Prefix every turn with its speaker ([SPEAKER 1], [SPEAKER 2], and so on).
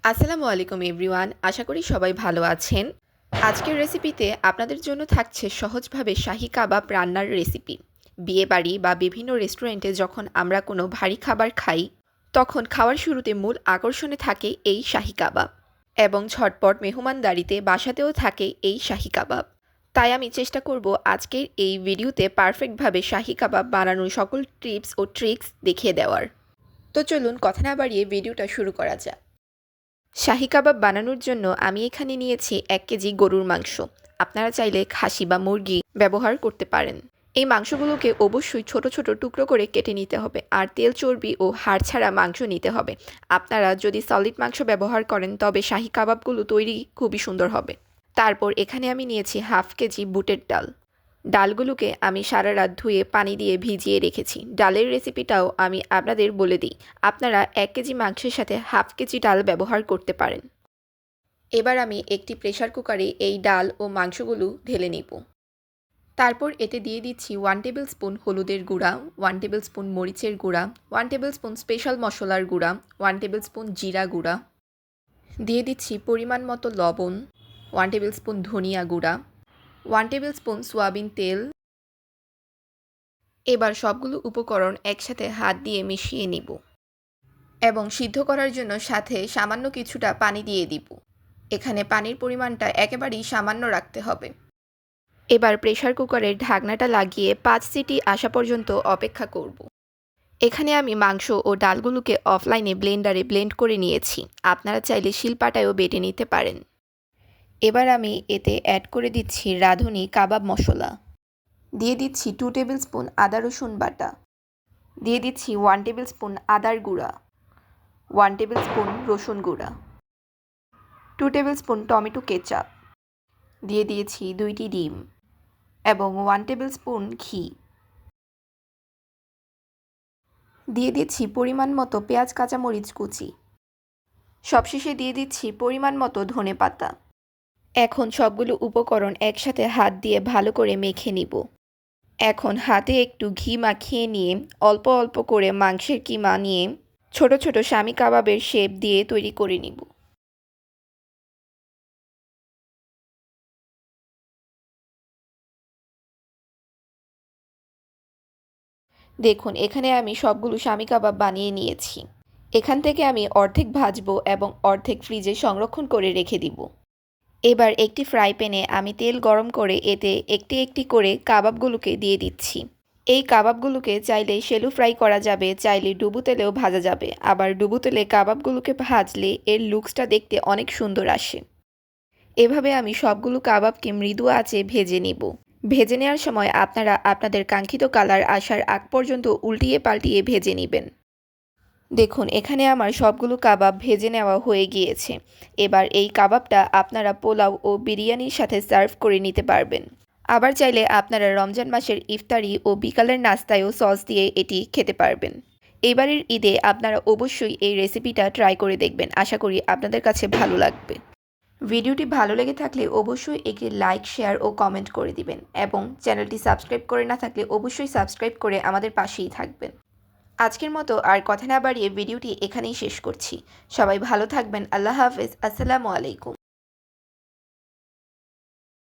[SPEAKER 1] আসসালামু আলাইকুম এভরিওয়ান, আশা করি সবাই ভালো আছেন। আজকের রেসিপিতে আপনাদের জন্য থাকছে সহজভাবে শাহী কাবাব রান্নার রেসিপি। বিয়েবাড়ি বা বিভিন্ন রেস্টুরেন্টে যখন আমরা কোনো ভারী খাবার খাই, তখন খাওয়ার শুরুতে মূল আকর্ষণে থাকে এই শাহী কাবাব, এবং ঝটপট মেহমানদারিতে বাসাতেও থাকে এই শাহী কাবাব। তাই আমি চেষ্টা করব আজকের এই ভিডিওতে পারফেক্টভাবে শাহী কাবাব বানানোর সকল টিপস ও ট্রিক্স দেখিয়ে দেওয়ার। তো চলুন কথা না বাড়িয়ে ভিডিওটা শুরু করা যাক। শাহী কাবাব বানানোর জন্য আমি এখানে নিয়েছি 1 কেজি গরুর মাংস। আপনারা চাইলে খাসি বা মুরগি ব্যবহার করতে পারেন। এই মাংসগুলোকে অবশ্যই ছোট ছোট টুকরো করে কেটে নিতে হবে, আর তেল চর্বি ও হাড় ছাড়া মাংস নিতে হবে। আপনারা যদি সলিড মাংস ব্যবহার করেন তবে শাহী কাবাবগুলো তৈরি খুবই সুন্দর হবে। তারপর এখানে আমি নিয়েছি 1/2 কেজি বুটের ডাল। ডালগুলোকে আমি সারা রাত ধুয়ে পানি দিয়ে ভিজিয়ে রেখেছি। ডালের রেসিপিটাও আমি আপনাদের বলে দিই। আপনারা 1 কেজি মাংসের সাথে 1/2 কেজি ডাল ব্যবহার করতে পারেন। এবার আমি একটি প্রেসার কুকারে এই ডাল ও মাংসগুলো ঢেলে নিব। তারপর এতে দিয়ে দিচ্ছি 1 টেবিল স্পুন হলুদের গুঁড়া, 1 টেবিল স্পুন মরিচের গুঁড়া, 1 টেবিল স্পুন স্পেশাল মশলার গুঁড়া, 1 টেবিল স্পুন জিরা গুঁড়া, দিয়ে দিচ্ছি পরিমাণ মতো লবণ, 1 টেবিল স্পুন ধনিয়া গুঁড়া, 1 টেবিল স্পুন সয়াবিন তেল। এবার সবগুলো উপকরণ একসাথে হাত দিয়ে মিশিয়ে নিব এবং সিদ্ধ করার জন্য সাথে সামান্য কিছুটা পানি দিয়ে দিব। এখানে পানির পরিমাণটা একেবারেই সামান্য রাখতে হবে। এবার প্রেসার কুকারের ঢাকনাটা লাগিয়ে 5 সিটি আসা পর্যন্ত অপেক্ষা করব। এখানে আমি মাংস ও ডালগুলোকে অফলাইনে ব্লেন্ডারে ব্লেন্ড করে নিয়েছি। আপনারা চাইলে শিলপাটায়ও বেটে নিতে পারেন। এবার আমি এতে অ্যাড করে দিচ্ছি রাঁধুনি কাবাব মশলা, দিয়ে দিচ্ছি 2 টেবিল স্পুন আদা রসুন বাটা, দিয়ে দিচ্ছি 1 টেবিল স্পুন আদার গুঁড়া, 1 টেবিল স্পুন রসুন গুঁড়া, 2 টেবিল স্পুন টমেটো কেচাপ, দিয়ে দিয়েছি 2টি ডিম এবং 1 টেবিল স্পুন ঘি, দিয়ে দিচ্ছি পরিমাণ মতো পেঁয়াজ কাঁচামরিচ কুচি, সবশেষে দিয়ে দিচ্ছি পরিমাণ মতো ধনেপাতা। এখন সবগুলো উপকরণ একসাথে হাত দিয়ে ভালো করে মেখে নিব। এখন হাতে একটু ঘি মাখিয়ে নিয়ে অল্প অল্প করে মাংসের কিমা নিয়ে ছোট ছোট শামী কাবাবের শেপ দিয়ে তৈরি করে নিব। দেখুন, এখানে আমি সবগুলো শামী কাবাব বানিয়ে নিয়েছি। এখান থেকে আমি অর্ধেক ভাজবো এবং অর্ধেক ফ্রিজে সংরক্ষণ করে রেখে দিব। এবার একটি ফ্রাই প্যানে আমি তেল গরম করে এতে একটি একটি করে কাবাবগুলোকে দিয়ে দিচ্ছি। এই কাবাবগুলোকে চাইলে শ্যালো ফ্রাই করা যাবে, চাইলে ডুবো তেলেও ভাজা যাবে। আবার ডুবো তেলে কাবাবগুলোকে ভাজলে এর লুকসটা দেখতে অনেক সুন্দর আসে। এভাবে আমি সবগুলো কাবাবকে মৃদু আঁচে ভেজে নিব। ভেজে নেওয়ার সময় আপনারা আপনাদের কাঙ্ক্ষিত কালার আসার আগ পর্যন্ত উল্টিয়ে পাল্টিয়ে ভেজে নেবেন। দেখুন, এখানে আমার সবগুলো কাবাব ভেজে নেওয়া হয়ে গিয়েছে। এবার এই কাবাবটা আপনারা পোলাও ও বিরিয়ানির সাথে সার্ভ করে নিতে পারবেন। আবার চাইলে আপনারা রমজান মাসের ইফতারি ও বিকালের নাস্তায়ও সস দিয়ে এটি খেতে পারবেন। এবারের ঈদে আপনারা অবশ্যই এই রেসিপিটা ট্রাই করে দেখবেন। আশা করি আপনাদের কাছে ভালো লাগবে। ভিডিওটি ভালো লেগে থাকলে অবশ্যই একটি লাইক, শেয়ার ও কমেন্ট করে দিবেন এবং চ্যানেলটি সাবস্ক্রাইব করে না থাকলে অবশ্যই সাবস্ক্রাইব করে আমাদের পাশেই থাকবেন। আজকের মতো আর কথা না বাড়িয়ে ভিডিওটি এখানেই শেষ করছি। সবাই ভালো থাকবেন। আল্লাহ হাফেজ। আসসালামু আলাইকুম।